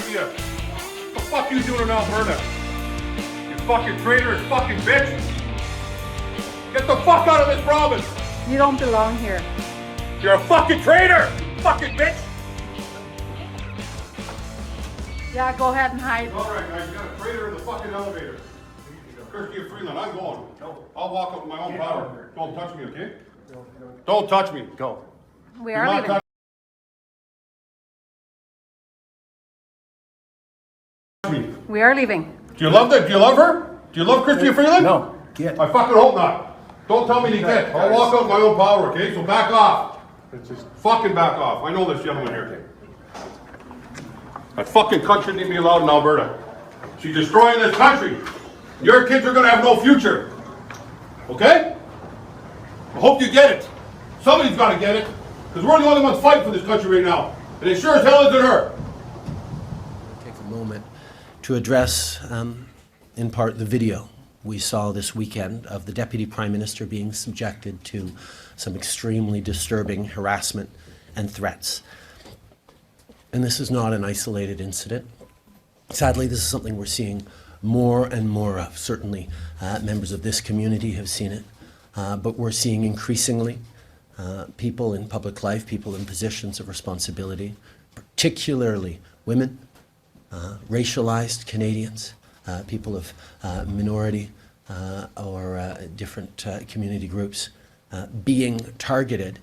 to you. What the fuck you doing in Alberta? You fucking traitor, fucking bitch. Get the fuck out of this province. You don't belong here. You're a fucking traitor, fucking bitch. Yeah, go ahead and hide. All right, guys, you got a traitor in the fucking elevator. Kirsty Freeland, I'm going. No. I'll walk up with my own power. Don't touch me, okay? Don't touch me. Go. We are leaving. We are leaving. Do you love that? Do you love her? Do you love Christy Freeland? No. Get. I fucking hope not. Don't tell me to get. I'll walk out with my own power, okay? So back off. Fucking back off. I know this gentleman here. That fucking cunt shouldn't be allowed in Alberta. She's destroying this country. Your kids are gonna have no future. Okay? I hope you get it. Somebody's gotta get it. Because we're the only ones fighting for this country right now. And it sure as hell isn't her. Take a moment to address, in part, the video we saw this weekend of the Deputy Prime Minister being subjected to some extremely disturbing harassment and threats. And this is not an isolated incident. Sadly, this is something we're seeing more and more of. Certainly, members of this community have seen it, but we're seeing increasingly people in public life, people in positions of responsibility, particularly women, racialized Canadians, people of minority or different community groups being targeted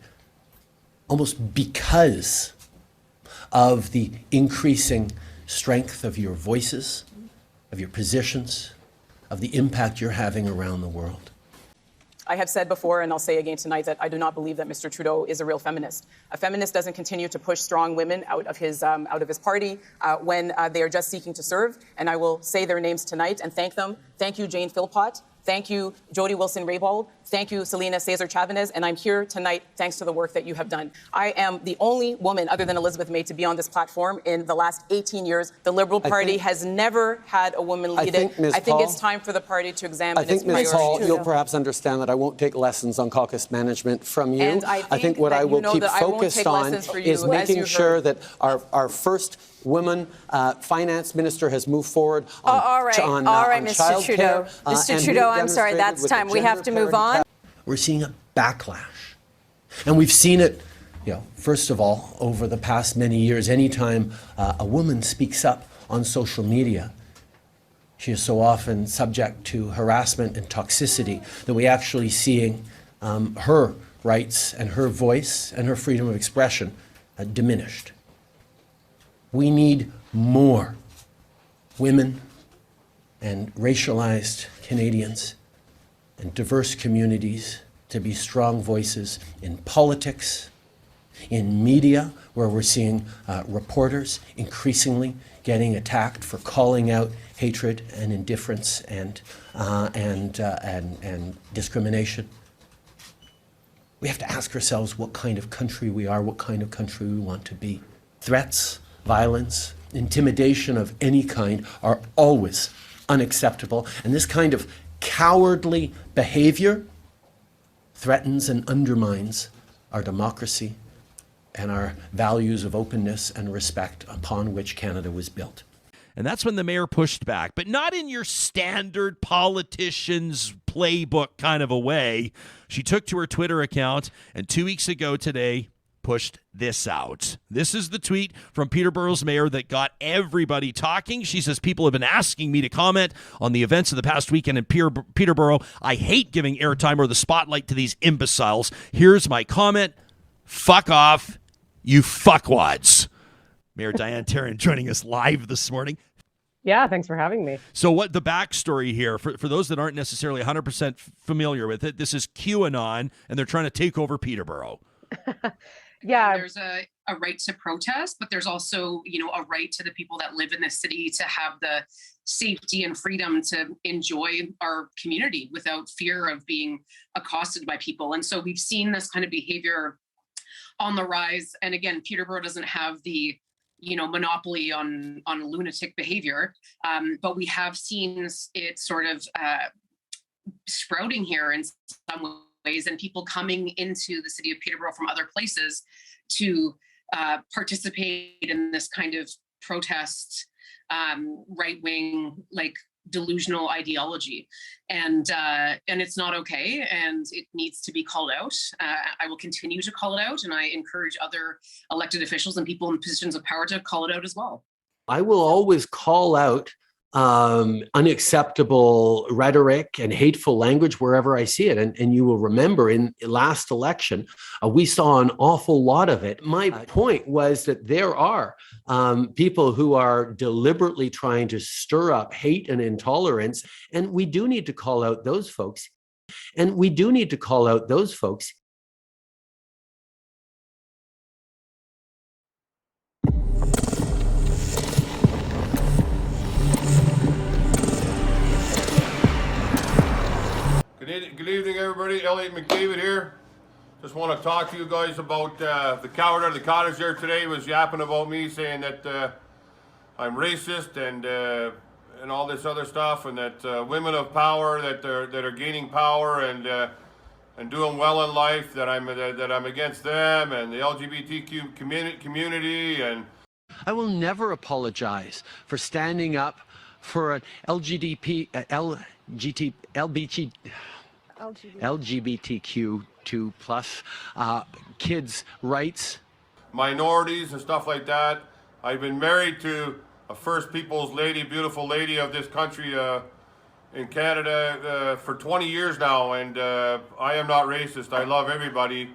almost because of the increasing strength of your voices, of your positions, of the impact you're having around the world. I have said before, and I'll say again tonight, that I do not believe that Mr. Trudeau is a real feminist. A feminist doesn't continue to push strong women out of his party when they are just seeking to serve. And I will say their names tonight and thank them. Thank you, Jane Philpott. Thank you, Jody Wilson-Raybould. Thank you, Selena Cesar-Chavez. And I'm here tonight thanks to the work that you have done. I am the only woman, other than Elizabeth May, to be on this platform in the last 18 years. The Liberal Party has never had a woman lead it. I think it's time for the party to examine its priorities. I think, Ms. Hall, you'll perhaps understand that I won't take lessons on caucus management from you. And I think what that I will you know keep that I won't focused take on lessons for you, is as making you sure heard. that our first woman finance minister has moved forward on all right, Mr. Trudeau. Mr. Trudeau, I'm sorry, that's time. We have to move on. We're seeing a backlash. And we've seen it, first of all, over the past many years. Anytime a woman speaks up on social media, she is so often subject to harassment and toxicity that we actually seeing her rights and her voice and her freedom of expression diminished. We need more women and racialized Canadians and diverse communities to be strong voices in politics, in media, where we're seeing reporters increasingly getting attacked for calling out hatred and indifference and discrimination. We have to ask ourselves what kind of country we are, what kind of country we want to be. Threats, violence, intimidation of any kind are always unacceptable. And this kind of cowardly behavior threatens and undermines our democracy and our values of openness and respect upon which Canada was built. And that's when the mayor pushed back, but not in your standard politician's playbook kind of a way. She took to her Twitter account, and 2 weeks ago today, pushed this out. This is the tweet from Peterborough's mayor that got everybody talking. She says, people have been asking me to comment on the events of the past weekend in Peterborough. I hate giving airtime or the spotlight to these imbeciles. Here's my comment. Fuck off, you fuckwads. Mayor Diane Tarrant joining us live this morning. Yeah, thanks for having me. So what the backstory here, for those that aren't necessarily 100% familiar with it, this is QAnon, and they're trying to take over Peterborough. Yeah. There's a right to protest, but there's also, a right to the people that live in the city to have the safety and freedom to enjoy our community without fear of being accosted by people. And so we've seen this kind of behavior on the rise. And again, Peterborough doesn't have the monopoly on lunatic behavior, but we have seen it sort of sprouting here in some ways, and people coming into the city of Peterborough from other places to participate in this kind of protest right-wing, like, delusional ideology, and it's not okay, and it needs to be called out. I will continue to call it out, and I encourage other elected officials and people in positions of power to call it out as well. I will always call out unacceptable rhetoric and hateful language wherever I see it. And you will remember in last election, we saw an awful lot of it. My point was that there are people who are deliberately trying to stir up hate and intolerance. And we do need to call out those folks. And we do need to call out those folks. Good evening, everybody. Elliot McDavid here. Just want to talk to you guys about the coward out of the cottage there today was yapping about me, saying that I'm racist and all this other stuff, and that women of power that are gaining power and doing well in life, that I'm against them and the LGBTQ community. And I will never apologize for standing up for an LGBTQ2 plus kids' rights, minorities and stuff like that. I've been married to a First Peoples lady, beautiful lady of this country in Canada for 20 years now, and I am not racist. I love everybody,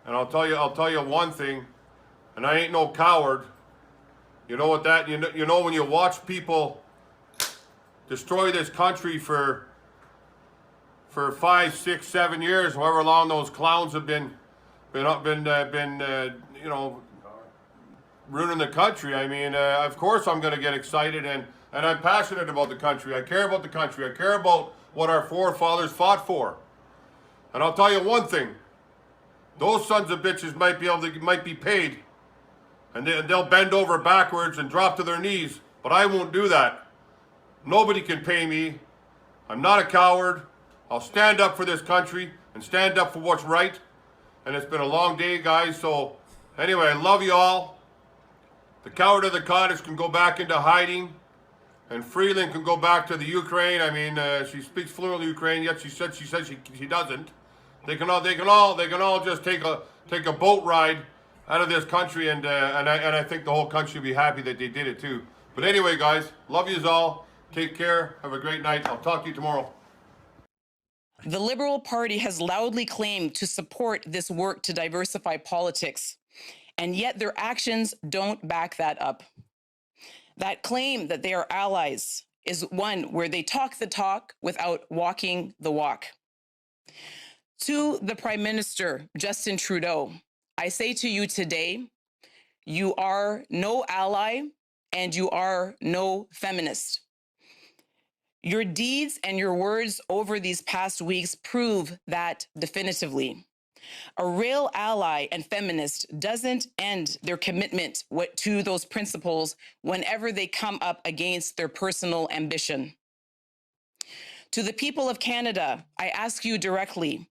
and I'll tell you one thing, and I ain't no coward. You know what that you know when you watch people destroy this country for 5, 6, 7 years, however long those clowns have been you know, ruining the country. I mean, of course I'm going to get excited, and I'm passionate about the country. I care about the country. I care about what our forefathers fought for. And I'll tell you one thing: those sons of bitches might be paid, and they'll bend over backwards and drop to their knees. But I won't do that. Nobody can pay me. I'm not a coward. I'll stand up for this country and stand up for what's right. And it's been a long day, guys. So anyway, I love you all. The coward of the cottage can go back into hiding, and Freeland can go back to the Ukraine. I mean, she speaks fluently Ukrainian, yet she says she doesn't. They can all just take a boat ride out of this country, and I think the whole country will be happy that they did it too. But anyway, guys, love yous all. Take care. Have a great night. I'll talk to you tomorrow. The Liberal Party has loudly claimed to support this work to diversify politics, and yet their actions don't back that up. That claim that they are allies is one where they talk the talk without walking the walk. To the Prime Minister, Justin Trudeau, I say to you today, you are no ally and you are no feminist. Your deeds and your words over these past weeks prove that definitively. A real ally and feminist doesn't end their commitment to those principles whenever they come up against their personal ambition. To the people of Canada, I ask you directly,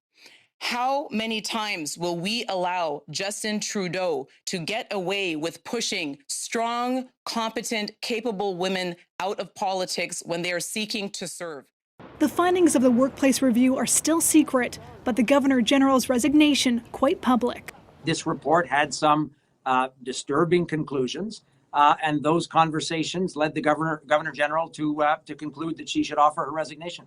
how many times will we allow Justin Trudeau to get away with pushing strong, competent, capable women out of politics when they are seeking to serve? The findings of the workplace review are still secret, but the Governor General's resignation quite public. This report had some disturbing conclusions, and those conversations led the Governor General to conclude that she should offer her resignation.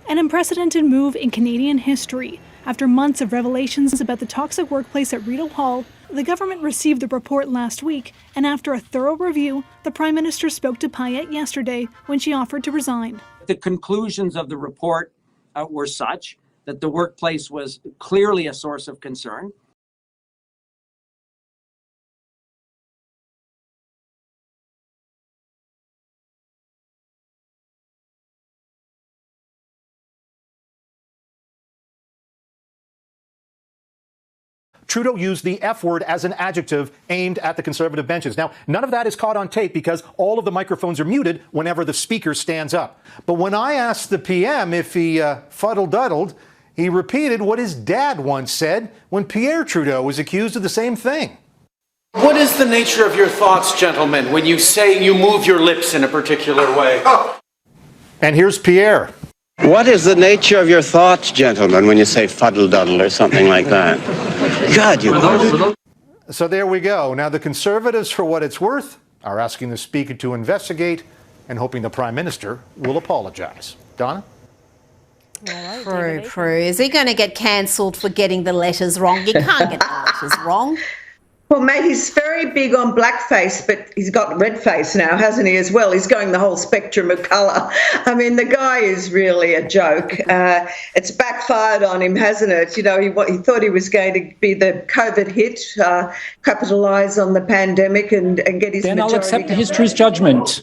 An unprecedented move in Canadian history. After months of revelations about the toxic workplace at Rideau Hall, the government received the report last week, and after a thorough review, the Prime Minister spoke to Payette yesterday when she offered to resign. The conclusions of the report were such that the workplace was clearly a source of concern. Trudeau used the F word as an adjective aimed at the Conservative benches. Now, none of that is caught on tape because all of the microphones are muted whenever the speaker stands up. But when I asked the PM if he fuddle-duddled, he repeated what his dad once said when Pierre Trudeau was accused of the same thing. What is the nature of your thoughts, gentlemen, when you say you move your lips in a particular way? And here's Pierre. What is the nature of your thoughts, gentlemen, when you say fuddle-duddle or something like that? God, you... So there we go. Now, the Conservatives, for what it's worth, are asking the Speaker to investigate and hoping the Prime Minister will apologize. Donna? True. Is he going to get cancelled for getting the letters wrong? You can't get the letters wrong. Well, mate, he's very big on blackface, but he's got red face now, hasn't he, as well? He's going the whole spectrum of colour. I mean, the guy is really a joke. It's backfired on him, hasn't it? You know, he thought he was going to be the COVID hit, capitalise on the pandemic and get his Then majority. I'll accept history's judgment.